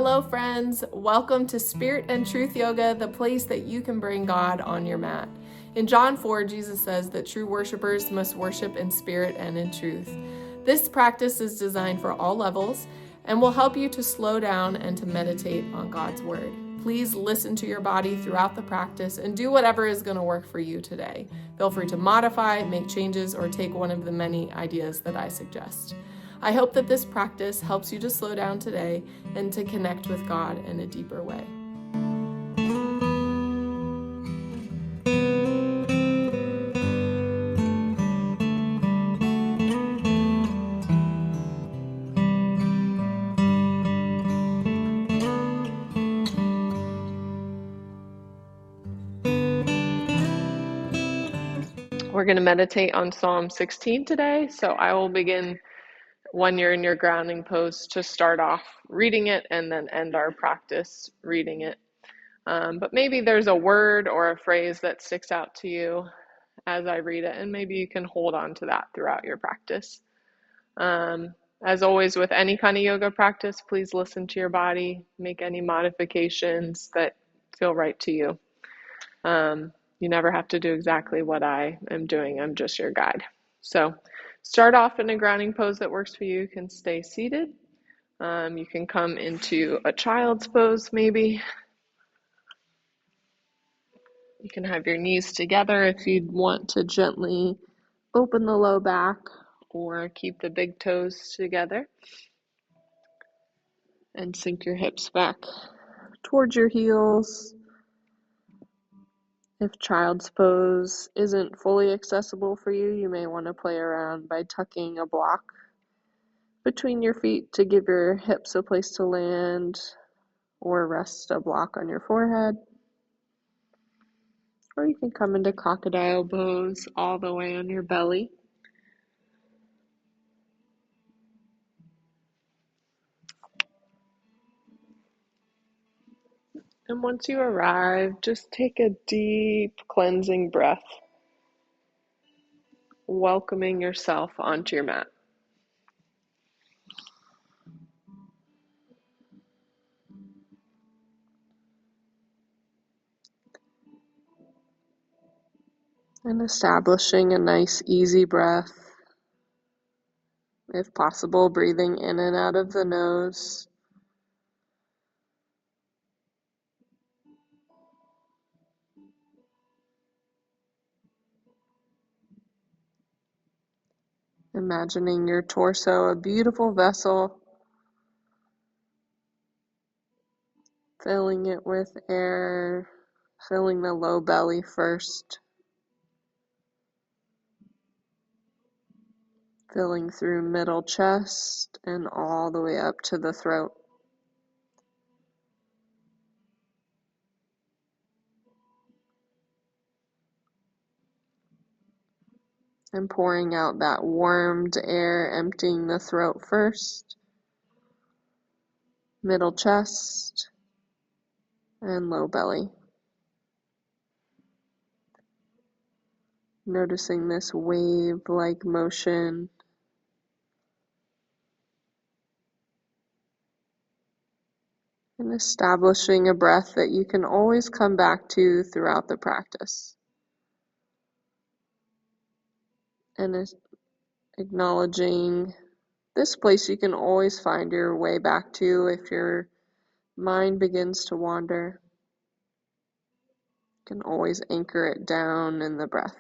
Hello, friends. Welcome to Spirit and Truth Yoga, the place that you can bring God on your mat. In John 4, Jesus says that true worshipers must worship in spirit and in truth. This practice is designed for all levels and will help you to slow down and to meditate on God's Word. Please listen to your body throughout the practice and do whatever is going to work for you today. Feel free to modify, make changes, or take one of the many ideas that I suggest. I hope that this practice helps you to slow down today and to connect with God in a deeper way. We're going to meditate on Psalm 16 today, so I will begin when you're in your grounding pose to start off reading it and then end our practice reading it. But maybe there's a word or a phrase that sticks out to you as I read it, and maybe you can hold on to that throughout your practice. As always with any kind of yoga practice, please listen to your body, make any modifications that feel right to you. You never have to do exactly what I am doing. I'm just your guide. So start off in a grounding pose that works for you. You can stay seated. You can come into a child's pose maybe. You can have your knees together if you'd want to gently open the low back or keep the big toes together. And sink your hips back towards your heels. If child's pose isn't fully accessible for you, you may want to play around by tucking a block between your feet to give your hips a place to land, or rest a block on your forehead. Or you can come into crocodile pose all the way on your belly. And once you arrive, just take a deep cleansing breath, welcoming yourself onto your mat. And establishing a nice, easy breath. If possible, breathing in and out of the nose. Imagining your torso a beautiful vessel, filling it with air, filling the low belly first, filling through middle chest and all the way up to the throat. And pouring out that warmed air, emptying the throat first, middle chest, and low belly. Noticing this wave-like motion. And establishing a breath that you can always come back to throughout the practice. And acknowledging this place you can always find your way back to if your mind begins to wander. You can always anchor it down in the breath.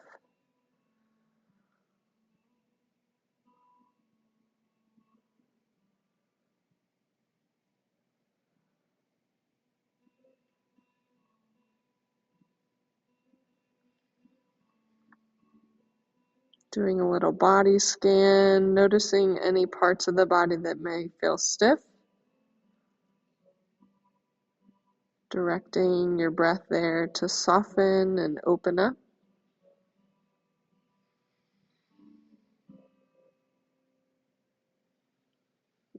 Doing a little body scan, noticing any parts of the body that may feel stiff. Directing your breath there to soften and open up.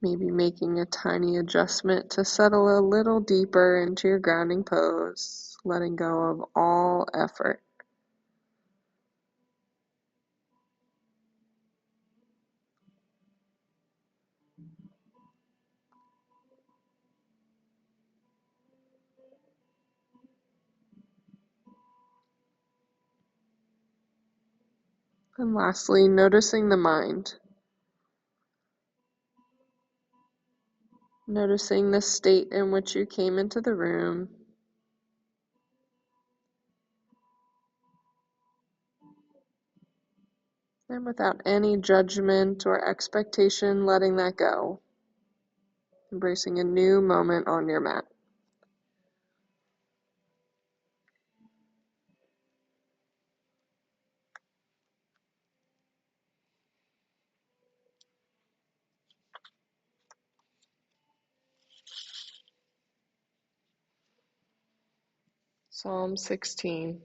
Maybe making a tiny adjustment to settle a little deeper into your grounding pose, letting go of all effort. And lastly, noticing the mind. Noticing the state in which you came into the room. And without any judgment or expectation, letting that go. Embracing a new moment on your mat. Psalm 16.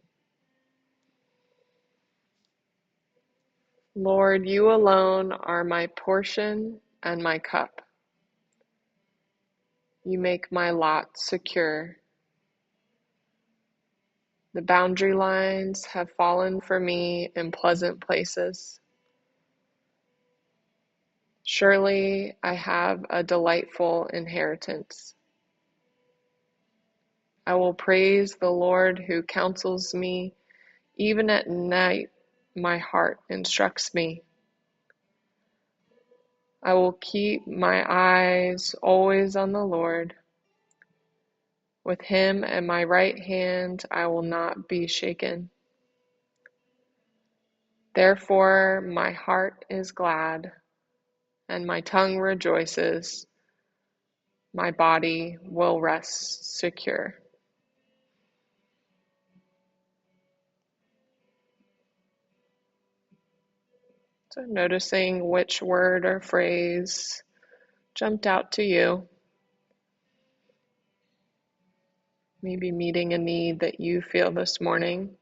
Lord, you alone are my portion and my cup. You make my lot secure. The boundary lines have fallen for me in pleasant places. Surely I have a delightful inheritance. I will praise the Lord who counsels me. Even at night, my heart instructs me. I will keep my eyes always on the Lord. With him at my right hand, I will not be shaken. Therefore, my heart is glad, and my tongue rejoices. My body will rest secure. So, noticing which word or phrase jumped out to you, maybe meeting a need that you feel this morning,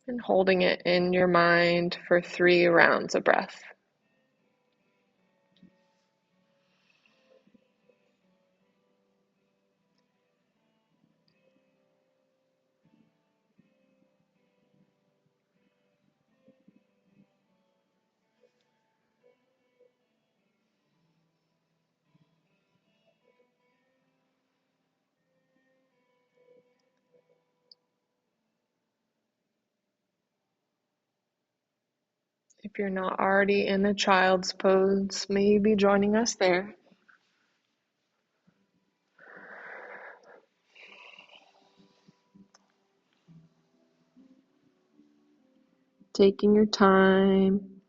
and holding it in your mind for 3 rounds of breath. If you're not already in a child's pose, maybe joining us there. Taking your time,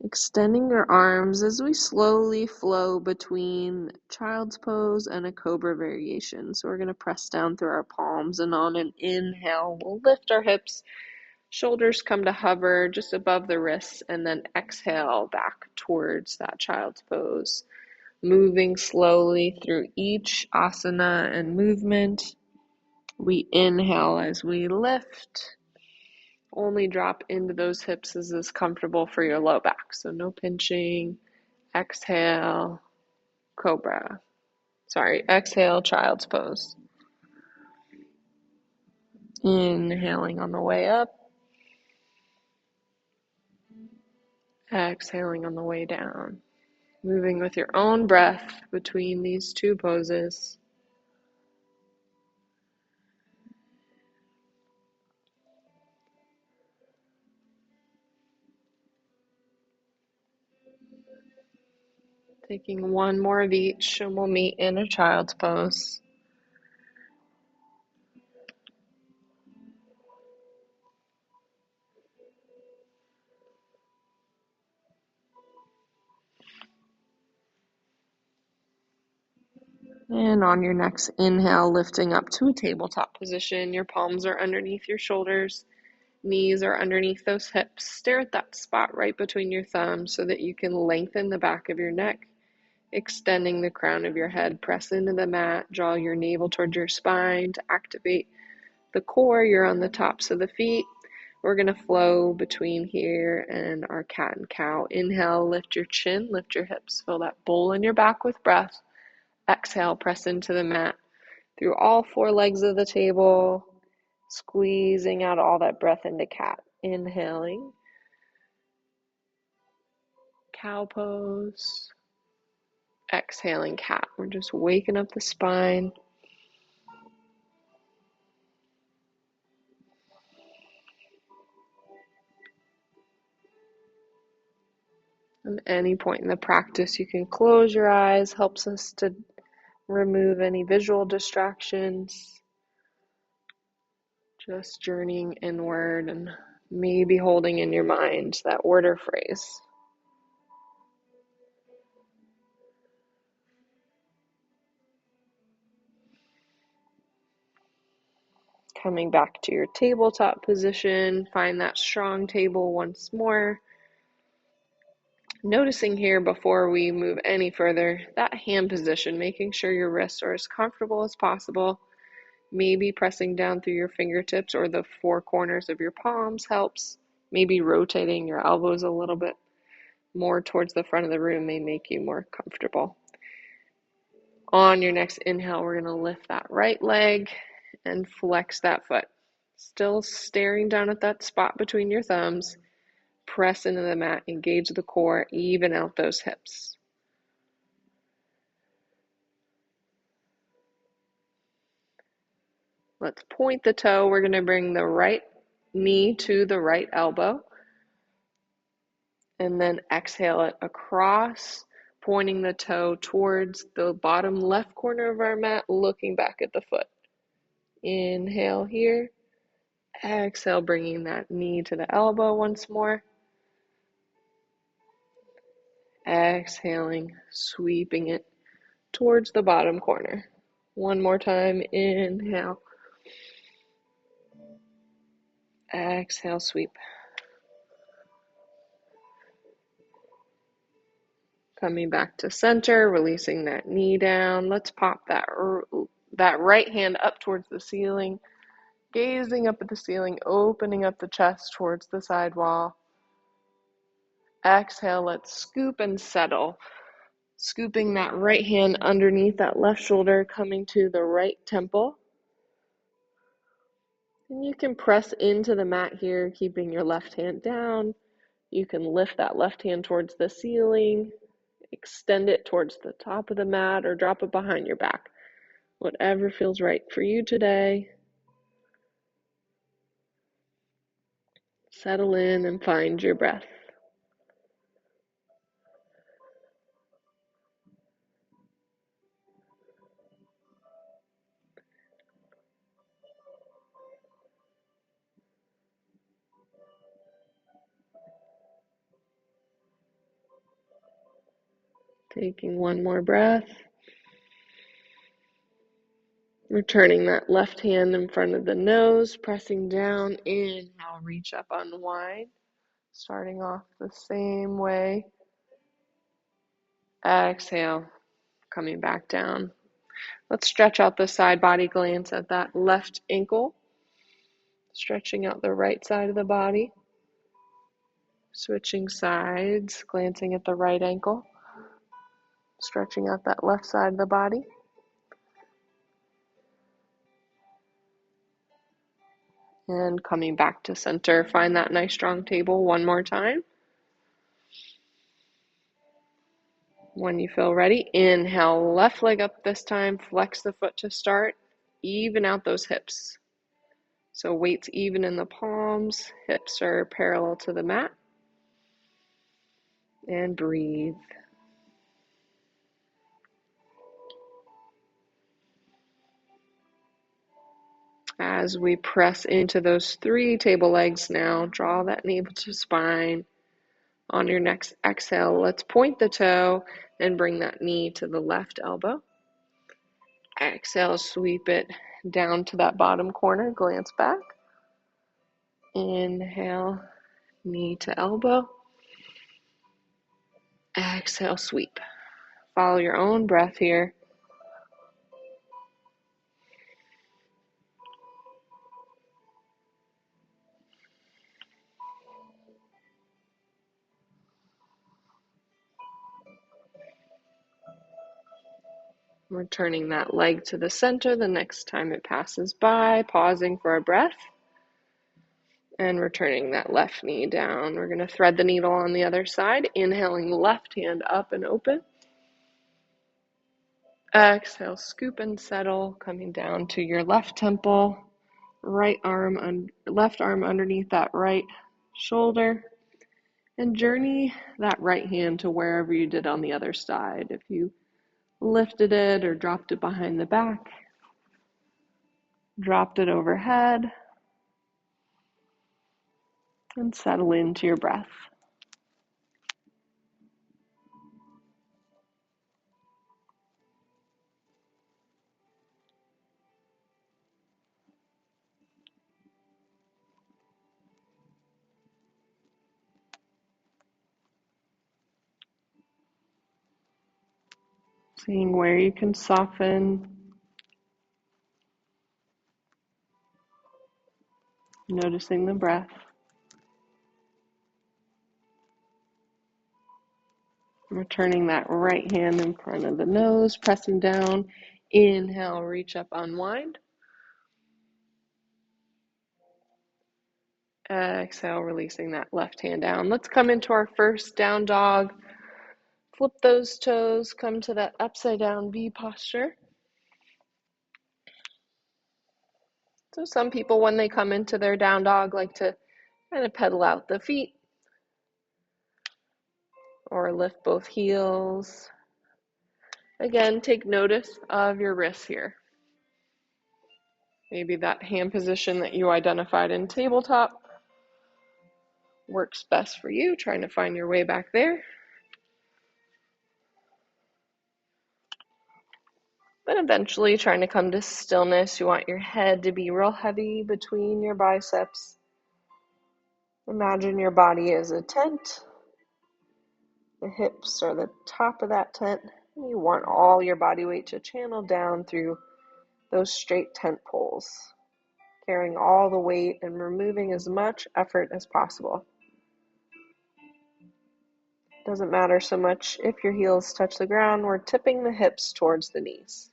extending your arms as we slowly flow between child's pose and a cobra variation. So we're going to press down through our palms, and on an inhale, we'll lift our hips, shoulders come to hover just above the wrists, and then exhale back towards that child's pose. Moving slowly through each asana and movement. We inhale as we lift. Only drop into those hips as is comfortable for your low back. So no pinching. Exhale, cobra. Exhale, child's pose. Inhaling on the way up. Exhaling on the way down. Moving with your own breath between these two poses. Taking one more of each, and we'll meet in a child's pose. And on your next inhale, lifting up to a tabletop position. Your palms are underneath your shoulders. Knees are underneath those hips. Stare at that spot right between your thumbs so that you can lengthen the back of your neck, extending the crown of your head. Press into the mat. Draw your navel towards your spine to activate the core. You're on the tops of the feet. We're going to flow between here and our cat and cow. Inhale, lift your chin, lift your hips. Fill that bowl in your back with breath. Exhale, press into the mat through all 4 legs of the table, squeezing out all that breath into cat. Inhaling, cow pose. Exhaling, cat. We're just waking up the spine. At any point in the practice, you can close your eyes, helps us to remove any visual distractions. Just journeying inward and maybe holding in your mind that word or phrase. Coming back to your tabletop position, find that strong table once more. Noticing here before we move any further, that hand position, making sure your wrists are as comfortable as possible. Maybe pressing down through your fingertips or the four corners of your palms helps. Maybe rotating your elbows a little bit more towards the front of the room may make you more comfortable. On your next inhale, we're going to lift that right leg and flex that foot. Still staring down at that spot between your thumbs. Press into the mat, engage the core, even out those hips. Let's point the toe. We're going to bring the right knee to the right elbow. And then exhale it across, pointing the toe towards the bottom left corner of our mat, looking back at the foot. Inhale here. Exhale, bringing that knee to the elbow once more. Exhaling, sweeping it towards the bottom corner. One more time, inhale. Exhale, sweep. Coming back to center, releasing that knee down. Let's pop that right hand up towards the ceiling. Gazing up at the ceiling, opening up the chest towards the side wall. Exhale, let's scoop and settle. Scooping that right hand underneath that left shoulder, coming to the right temple. And you can press into the mat here, keeping your left hand down. You can lift that left hand towards the ceiling, extend it towards the top of the mat, or drop it behind your back. Whatever feels right for you today. Settle in and find your breath. Taking one more breath. Returning that left hand in front of the nose, pressing down. Inhale, reach up, unwind. Starting off the same way. Exhale, coming back down. Let's stretch out the side body, glance at that left ankle. Stretching out the right side of the body. Switching sides, glancing at the right ankle. Stretching out that left side of the body. And coming back to center. Find that nice strong table one more time. When you feel ready, inhale, left leg up this time, flex the foot to start, even out those hips. So weight's even in the palms, hips are parallel to the mat. And breathe. As we press into those 3 table legs now, draw that navel to spine. On your next exhale, let's point the toe and bring that knee to the left elbow. Exhale, sweep it down to that bottom corner, glance back. Inhale, knee to elbow. Exhale, sweep. Follow your own breath here. Returning that leg to the center the next time it passes by, pausing for a breath. And returning that left knee down. We're going to thread the needle on the other side. Inhaling left hand up and open. Exhale, scoop and settle, coming down to your left temple. Left arm underneath that right shoulder. And journey that right hand to wherever you did on the other side. If you lifted it or dropped it behind the back, dropped it overhead, and settle into your breath. Seeing where you can soften, noticing the breath. Returning that right hand in front of the nose, pressing down. Inhale, reach up, unwind. Exhale, releasing that left hand down. Let's come into our first down dog. Flip those toes, come to that upside down V posture. So some people, when they come into their down dog, like to kind of pedal out the feet or lift both heels. Again, take notice of your wrists here. Maybe that hand position that you identified in tabletop works best for you, trying to find your way back there. But eventually trying to come to stillness. You want your head to be real heavy between your biceps. Imagine your body as a tent. The hips are the top of that tent. And you want all your body weight to channel down through those straight tent poles, carrying all the weight and removing as much effort as possible. Doesn't matter so much if your heels touch the ground. We're tipping the hips towards the knees,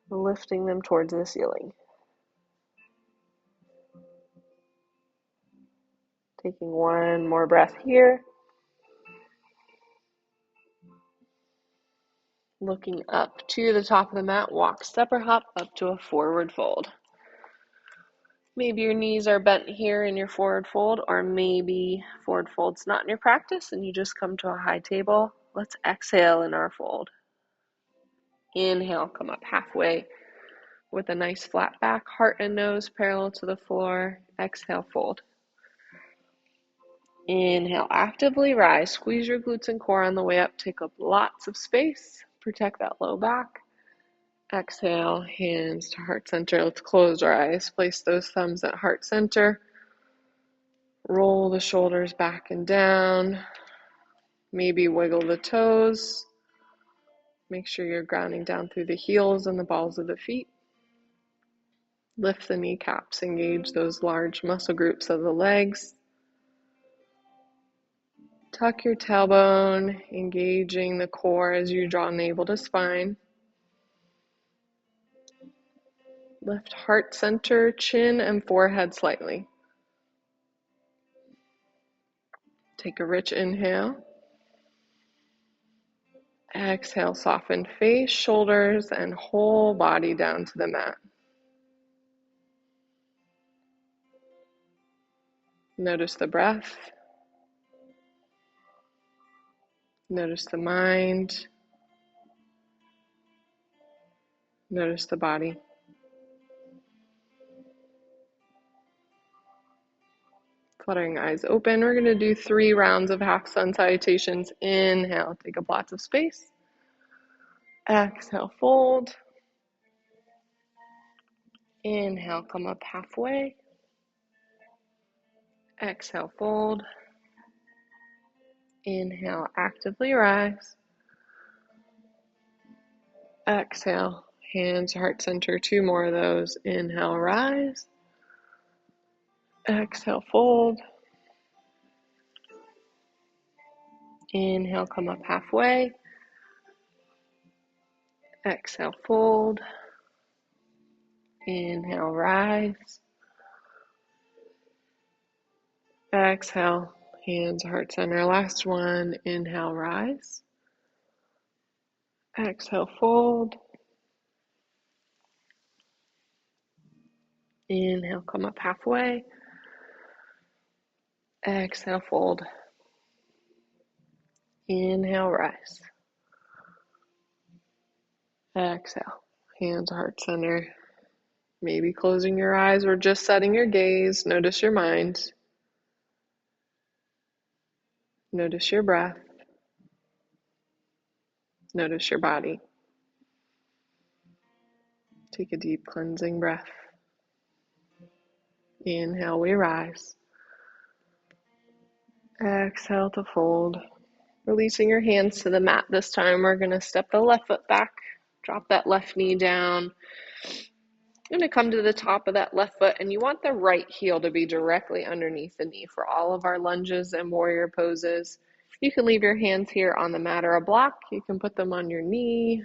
lifting them towards the ceiling. Taking one more breath here. Looking up to the top of the mat, walk, step, or hop up to a forward fold. Maybe your knees are bent here in your forward fold, or maybe forward fold's not in your practice and you just come to a high table. Let's exhale in our fold. Inhale, come up halfway with a nice flat back, heart and nose parallel to the floor. Exhale, fold. Inhale, actively rise. Squeeze your glutes and core on the way up. Take up lots of space. Protect that low back. Exhale, hands to heart center. Let's close our eyes. Place those thumbs at heart center. Roll the shoulders back and down. Maybe wiggle the toes. Make sure you're grounding down through the heels and the balls of the feet. Lift the kneecaps. Engage those large muscle groups of the legs. Tuck your tailbone, engaging the core as you draw navel to spine. Lift heart center, chin and forehead slightly. Take a rich inhale. Exhale, soften face, shoulders, and whole body down to the mat. Notice the breath. Notice the mind. Notice the body. Fluttering eyes open. We're going to do 3 rounds of half sun salutations. Inhale, take up lots of space. Exhale, fold. Inhale, come up halfway. Exhale, fold. Inhale, actively rise. Exhale, hands, heart center, 2 more of those. Inhale, rise. Exhale, fold. Inhale, come up halfway. Exhale, fold. Inhale, rise. Exhale, hands, heart center. Last one. Inhale, rise. Exhale, fold. Inhale, come up halfway. Exhale, fold. Inhale, rise. Exhale. Hands, heart center. Maybe closing your eyes or just setting your gaze. Notice your mind. Notice your breath. Notice your body. Take a deep cleansing breath. Inhale, we rise. Exhale to fold. Releasing your hands to the mat this time. We're going to step the left foot back. Drop that left knee down. You're going to come to the top of that left foot, and you want the right heel to be directly underneath the knee for all of our lunges and warrior poses. You can leave your hands here on the mat or a block. You can put them on your knee.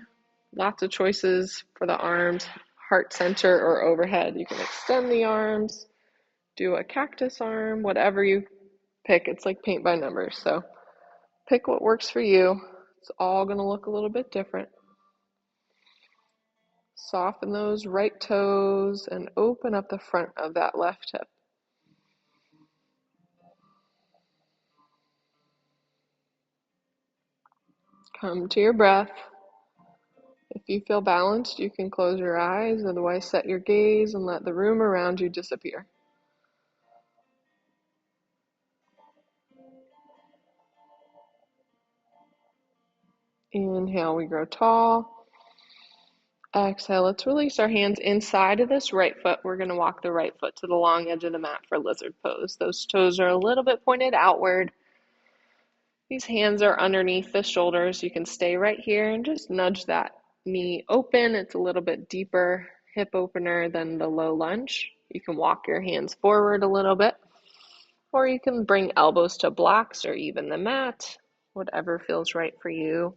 Lots of choices for the arms, heart center or overhead. You can extend the arms, do a cactus arm, whatever you pick. It's like paint by numbers. So pick what works for you. It's all going to look a little bit different. Soften those right toes and open up the front of that left hip. Come to your breath. If you feel balanced, you can close your eyes, otherwise set your gaze and let the room around you disappear. Inhale, we grow tall. Exhale, let's release our hands inside of this right foot. We're going to walk the right foot to the long edge of the mat for lizard pose. Those toes are a little bit pointed outward. These hands are underneath the shoulders. You can stay right here and just nudge that knee open. It's a little bit deeper hip opener than the low lunge. You can walk your hands forward a little bit, or you can bring elbows to blocks or even the mat, whatever feels right for you.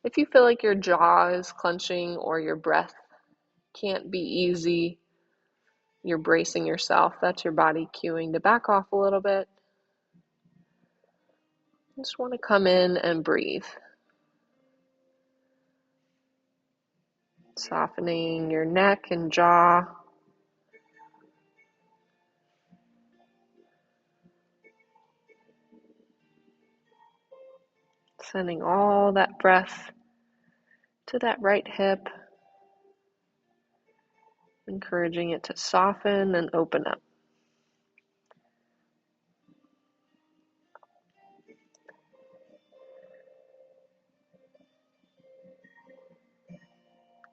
If you feel like your jaw is clenching or your breath can't be easy, you're bracing yourself, that's your body cueing to back off a little bit. You just want to come in and breathe. Softening your neck and jaw. Sending all that breath to that right hip, encouraging it to soften and open up.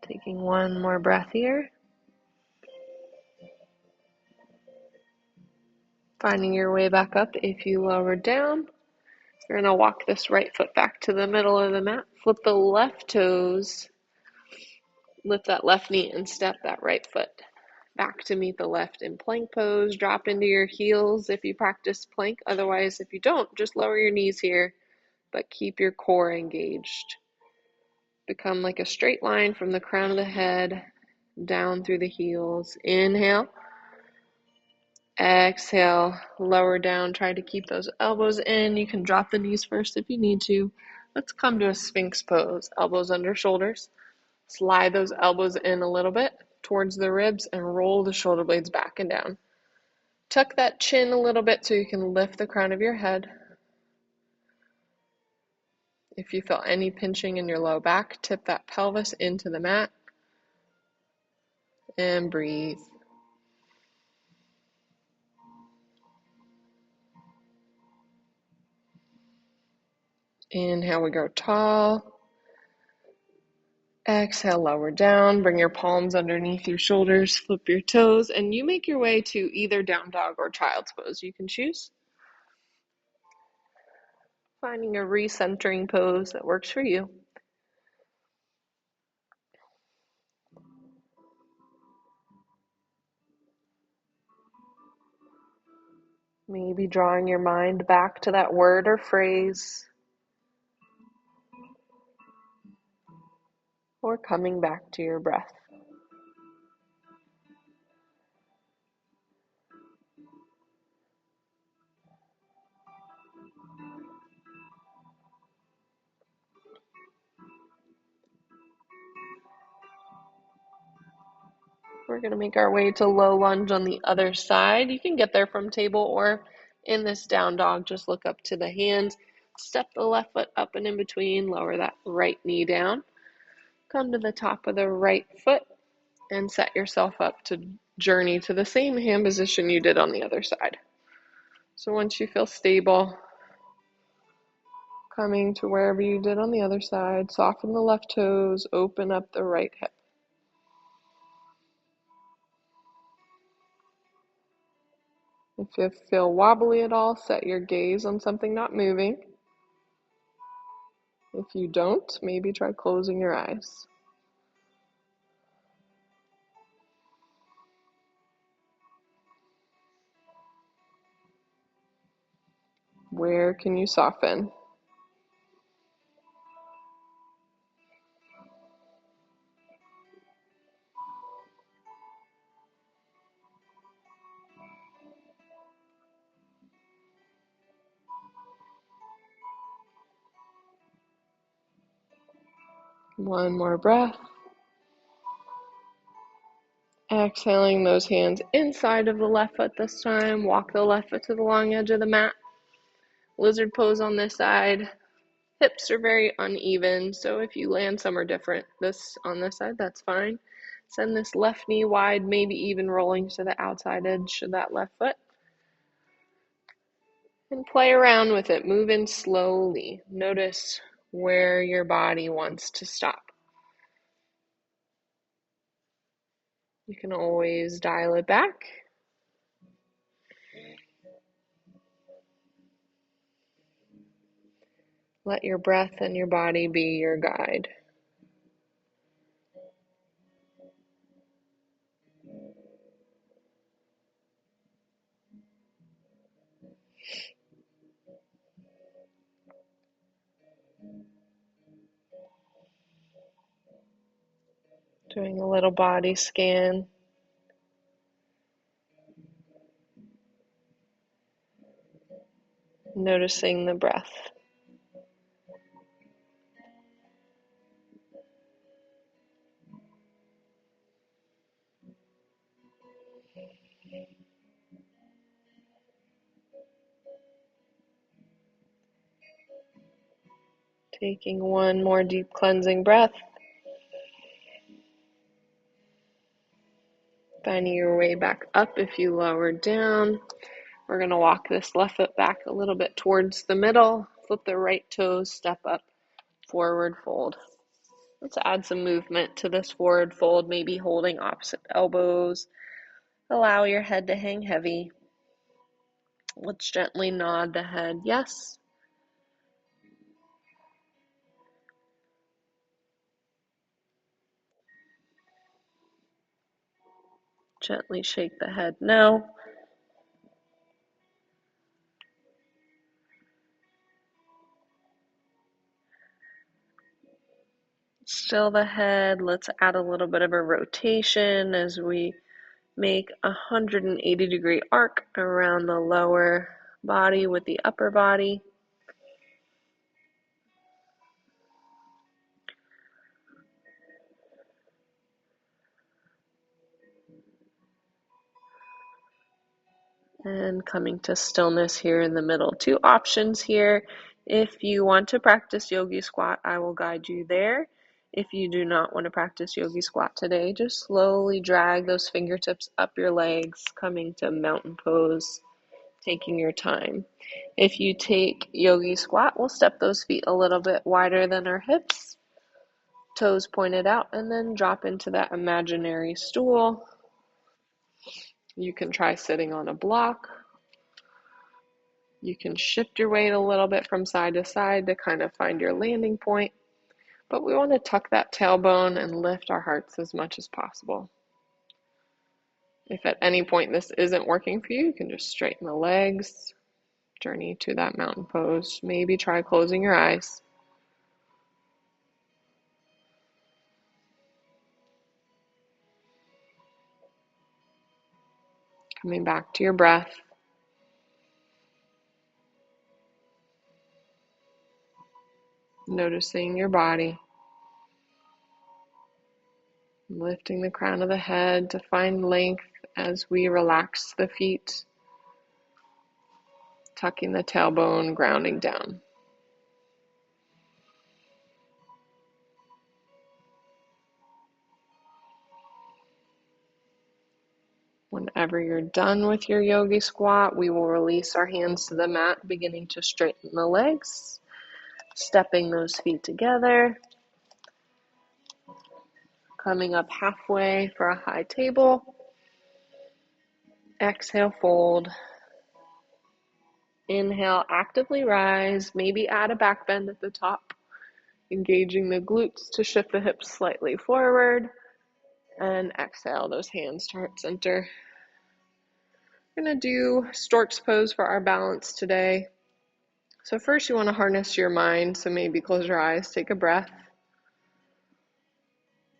Taking one more breath here. Finding your way back up if you lower down. You're going to walk this right foot back to the middle of the mat. Flip the left toes. Lift that left knee and step that right foot back to meet the left in plank pose. Drop into your heels if you practice plank. Otherwise, if you don't, just lower your knees here, but keep your core engaged. Become like a straight line from the crown of the head down through the heels. Inhale. Exhale, lower down. Try to keep those elbows in. You can drop the knees first if you need to. Let's come to a Sphinx pose. Elbows under shoulders. Slide those elbows in a little bit towards the ribs and roll the shoulder blades back and down. Tuck that chin a little bit so you can lift the crown of your head. If you feel any pinching in your low back, tip that pelvis into the mat and breathe. Inhale, we go tall. Exhale, lower down. Bring your palms underneath your shoulders. Flip your toes, and you make your way to either down dog or child's pose. You can choose. Finding a recentering pose that works for you. Maybe drawing your mind back to that word or phrase, or coming back to your breath. We're going to make our way to low lunge on the other side. You can get there from table or In this down dog, just look up to the hands, step the left foot up and in between, lower that right knee down, come to the top of the right foot, and set yourself up to journey to the same hand position you did on the other side. So once you feel stable, coming to wherever you did on the other side, soften the left toes, open up the right hip. If you feel wobbly at all, set your gaze on something not moving. If you don't, maybe try closing your eyes. Where can you soften? One more breath. Exhaling those hands inside of the left foot this time. Walk the left foot to the long edge of the mat. Lizard pose on this side. Hips are very uneven, so if you land somewhere different on this side, that's fine. Send this left knee wide, maybe even rolling to the outside edge of that left foot. And play around with it. Move in slowly. Notice where your body wants to stop. You can always dial it back. Let your breath and your body be your guide. Doing a little body scan. Noticing the breath. Taking one more deep cleansing breath. Finding your way back up if you lowered down. We're going to walk this left foot back a little bit towards the middle. Flip the right toes, step up, forward fold. Let's add some movement to this forward fold, maybe holding opposite elbows. Allow your head to hang heavy. Let's gently nod the head yes. Gently shake the head no. Still the head. Let's add a little bit of a rotation as we make a 180-degree arc around the lower body with the upper body. And coming to stillness here in the middle. Two options here. If you want to practice yogi squat, I will guide you there. If you do not want to practice yogi squat today, just slowly drag those fingertips up your legs, coming to mountain pose, taking your time. If you take yogi squat, we'll step those feet a little bit wider than our hips, toes pointed out, and then drop into that imaginary stool. You can try sitting on a block. You can shift your weight a little bit from side to side to kind of find your landing point, but we want to tuck that tailbone and lift our hearts as much as possible. If at any point this isn't working for you, you can just straighten the legs, journey to that mountain pose. Maybe try closing your eyes. Coming back to your breath. Noticing your body. Lifting the crown of the head to find length as we relax the feet. tucking the tailbone, grounding down. Whenever you're done with your yogi squat, we will release our hands to the mat, beginning to straighten the legs, stepping those feet together, coming up halfway for a high table. Exhale, fold. Inhale, actively rise, maybe add a back bend at the top, engaging the glutes to shift the hips slightly forward. And exhale, those hands to heart center. We're going to do stork's pose for our balance today. So first you want to harness your mind, so maybe close your eyes, take a breath.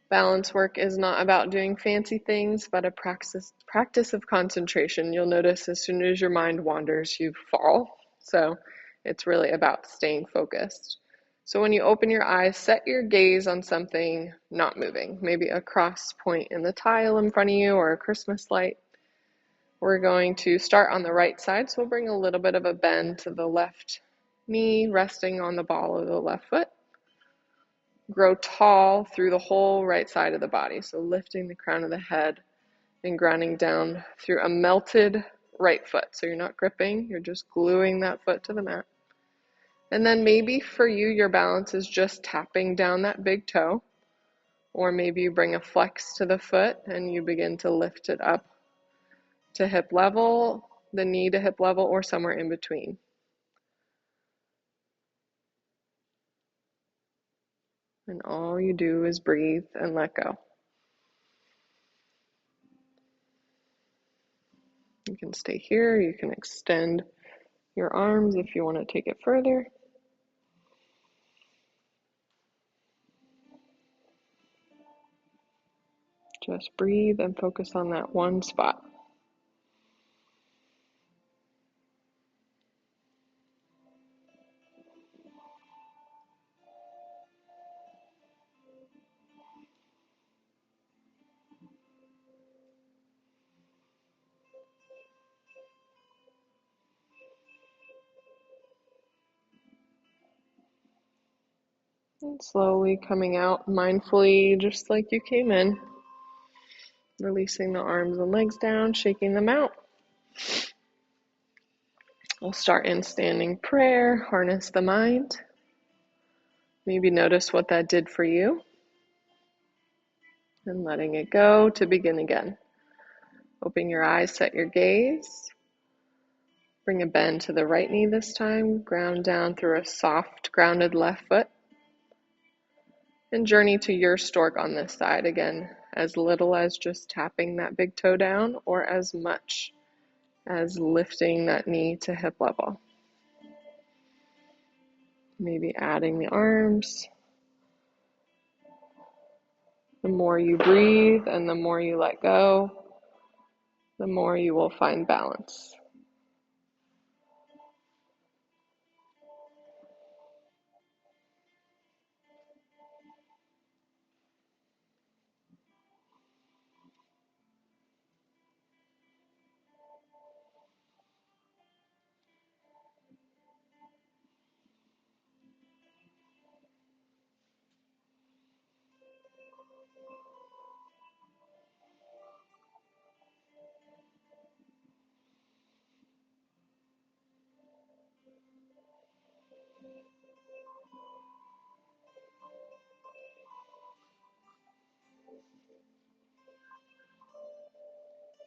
Balance work is not about doing fancy things, but a practice of concentration. You'll notice as soon as your mind wanders, you fall. So it's really about staying focused. So when you open your eyes, set your gaze on something not moving, maybe a cross point in the tile in front of you or a Christmas light. We're going to start on the right side, so we'll bring a little bit of a bend to the left knee, resting on the ball of the left foot. Grow tall through the whole right side of the body, so lifting the crown of the head and grounding down through a melted right foot. So you're not gripping, you're just gluing that foot to the mat. And then maybe for you, your balance is just tapping down that big toe, or maybe you bring a flex to the foot and you begin to lift it up to hip level, the knee to hip level, or somewhere in between. And all you do is breathe and let go. You can stay here, you can extend your arms if you want to take it further. Just breathe and focus on that one spot. And slowly coming out mindfully, just like you came in. Releasing the arms and legs down, shaking them out. We'll start in standing prayer, harness the mind. Maybe notice what that did for you. And letting it go to begin again. Open your eyes, set your gaze. Bring a bend to the right knee this time. Ground down through a soft, grounded left foot. And journey to your stork on this side again, as little as just tapping that big toe down, or as much as lifting that knee to hip level. Maybe adding the arms. The more you breathe and the more you let go, the more you will find balance.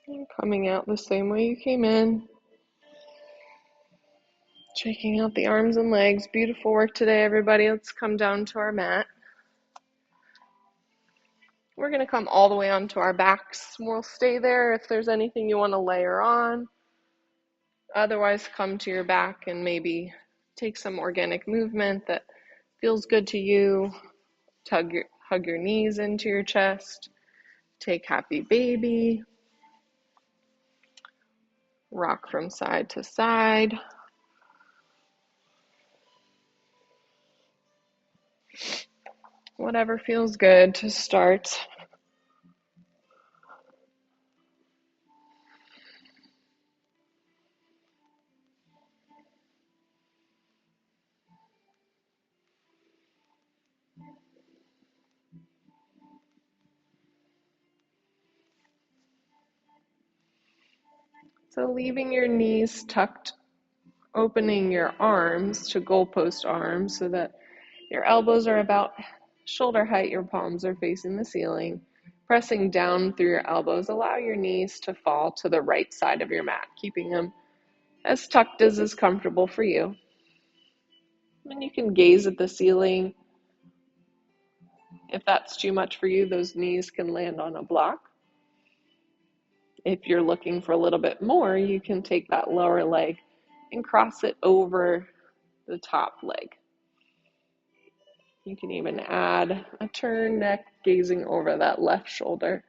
And coming out the same way you came in. Checking out the arms and legs. Beautiful work today, everybody. Let's come down to our mat. We're going to come all the way onto our backs. We'll stay there if there's anything you want to layer on. Otherwise, come to your back and maybe take some organic movement that feels good to you. Hug your knees into your chest. Take happy baby. Rock from side to side. Whatever feels good to start. So leaving your knees tucked, opening your arms to goalpost arms so that your elbows are about shoulder height, your palms are facing the ceiling. Pressing down through your elbows, allow your knees to fall to the right side of your mat, keeping them as tucked as is comfortable for you. And you can gaze at the ceiling. If that's too much for you, those knees can land on a block. If you're looking for a little bit more, you can take that lower leg and cross it over the top leg. You can even add a turn neck, gazing over that left shoulder.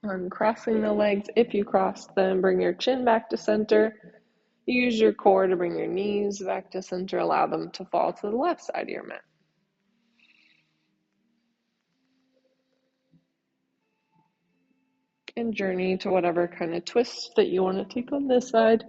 Uncrossing the legs, if you cross them, bring your chin back to center. Use your core to bring your knees back to center. Allow them to fall to the left side of your mat. And journey to whatever kind of twist that you want to take on this side.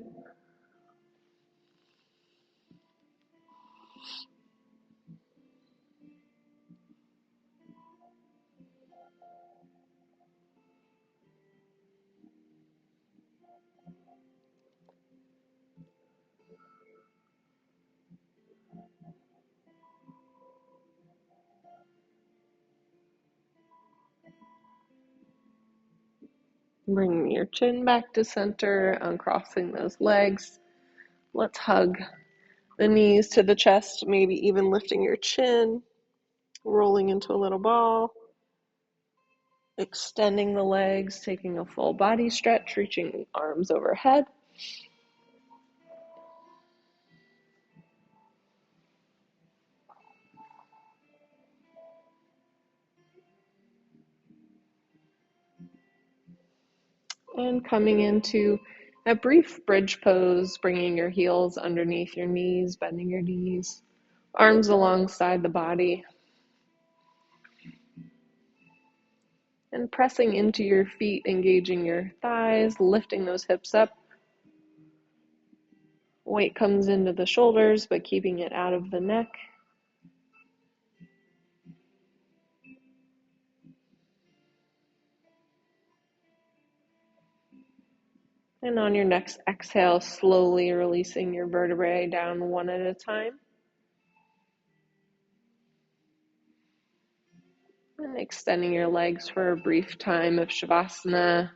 Bring your chin back to center, uncrossing those legs. Let's hug the knees to the chest, maybe even lifting your chin, rolling into a little ball. Extending the legs, taking a full body stretch, reaching arms overhead. And coming into a brief bridge pose, bringing your heels underneath your knees, bending your knees, arms alongside the body, and pressing into your feet, engaging your thighs, lifting those hips up. Weight comes into the shoulders, but keeping it out of the neck. And on your next exhale, slowly releasing your vertebrae down one at a time. And extending your legs for a brief time of Shavasana.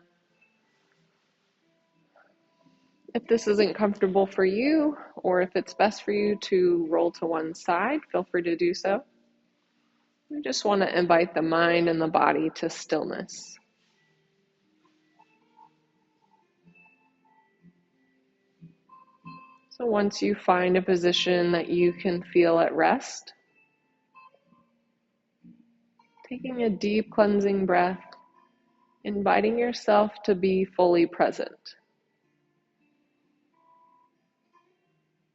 If this isn't comfortable for you, or if it's best for you to roll to one side, feel free to do so. We just want to invite the mind and the body to stillness. So once you find a position that you can feel at rest, taking a deep cleansing breath, inviting yourself to be fully present.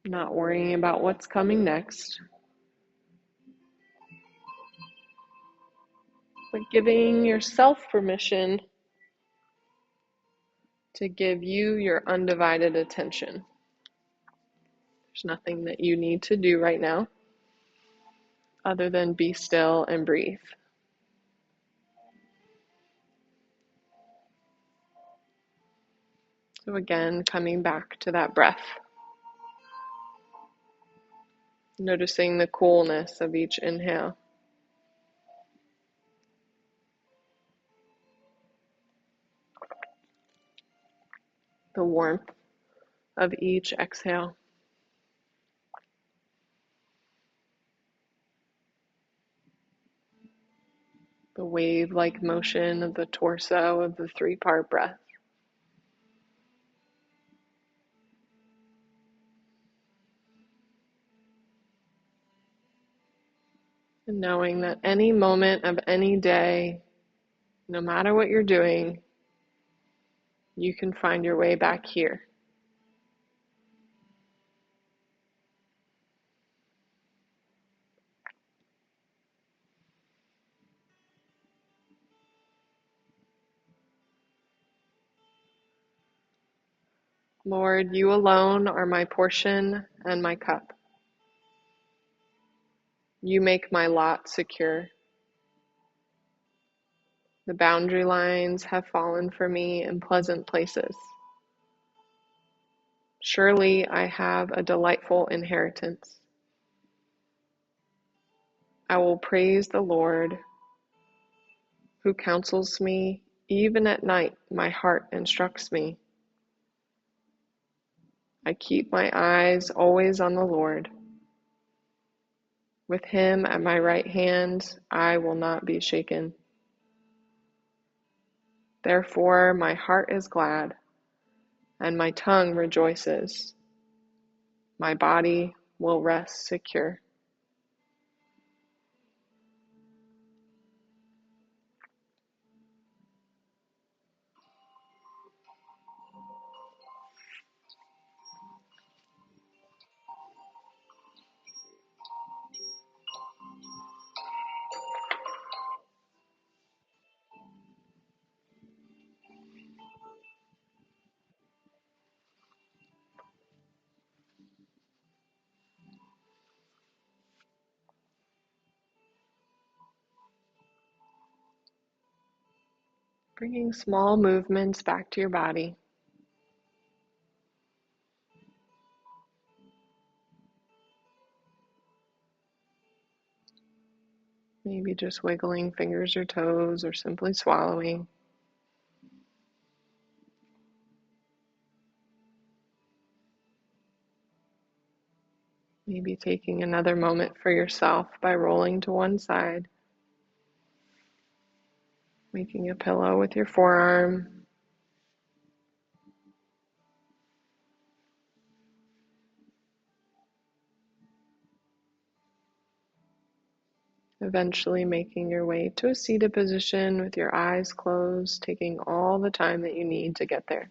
Not worrying about what's coming next, but giving yourself permission to give you your undivided attention. There's nothing that you need to do right now other than be still and breathe. So again, coming back to that breath, noticing the coolness of each inhale. The warmth of each exhale. The wave-like motion of the torso of the three-part breath. And knowing that any moment of any day, no matter what you're doing, you can find your way back here. Lord, you alone are my portion and my cup. You make my lot secure. The boundary lines have fallen for me in pleasant places. Surely I have a delightful inheritance. I will praise the Lord, who counsels me. Even at night, my heart instructs me. I keep my eyes always on the Lord. With him at my right hand, I will not be shaken. Therefore, my heart is glad, and my tongue rejoices. My body will rest secure. Bringing small movements back to your body. Maybe just wiggling fingers or toes, or simply swallowing. Maybe taking another moment for yourself by rolling to one side, making a pillow with your forearm. Eventually making your way to a seated position with your eyes closed, taking all the time that you need to get there.